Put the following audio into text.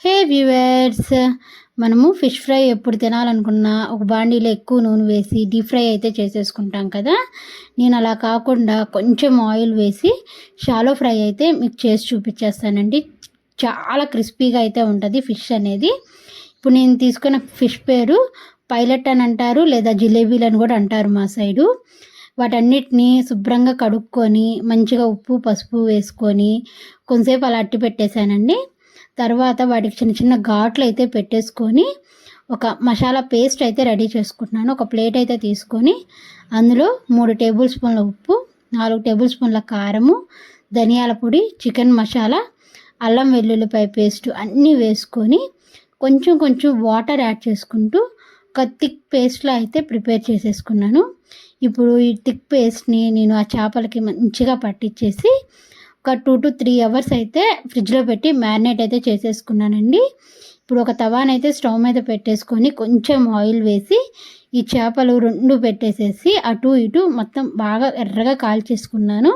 హే viewers, మనము fish fry ఎప్పుడు తినాలనుకున్నా ఒక బాండీలో ఎక్కువ నూనె వేసి డీప్ ఫ్రై అయితే చేసేసుకుంటాం కదా. నేను అలా కాకుండా కొంచెం ఆయిల్ వేసి షాలో ఫ్రై అయితే మీకు చేసి చూపించేస్తానండి. చాలా క్రిస్పీగా అయితే ఉంటుంది ఫిష్ అనేది. ఇప్పుడు నేను తీసుకున్న ఫిష్ పేరు పైలట్ అని అంటారు, లేదా జిలేబీలు అని కూడా అంటారు మా సైడు. వాటన్నిటిని శుభ్రంగా కడుక్కొని మంచిగా ఉప్పు పసుపు వేసుకొని కొంతసేపు అలా అట్టి పెట్టేశానండి. తర్వాత వాటికి చిన్న చిన్న ఘాట్లు అయితే పెట్టేసుకొని ఒక మసాలా పేస్ట్ అయితే రెడీ చేసుకుంటున్నాను. ఒక ప్లేట్ అయితే తీసుకొని అందులో 3 టేబుల్ స్పూన్ల ఉప్పు, 4 టేబుల్ స్పూన్ల కారము, ధనియాల పొడి, చికెన్ మసాలా, అల్లం వెల్లుల్లిపాయ పేస్ట్ అన్నీ వేసుకొని కొంచెం కొంచెం వాటర్ యాడ్ చేసుకుంటూ ఒక థిక్ పేస్ట్లా అయితే ప్రిపేర్ చేసేసుకున్నాను. ఇప్పుడు ఈ థిక్ పేస్ట్ని నేను ఆ చేపలకి మంచిగా పట్టించేసి ఒక 2 to 3 అవర్స్ అయితే ఫ్రిడ్జ్లో పెట్టి మ్యారినేట్ అయితే చేసేసుకున్నానండి. ఇప్పుడు ఒక తవానైతే స్టవ్ మీద పెట్టేసుకొని కొంచెం ఆయిల్ వేసి ఈ చేపలు 2 పెట్టేసేసి అటు ఇటు మొత్తం బాగా ఎర్రగా కాల్చేసుకున్నాను.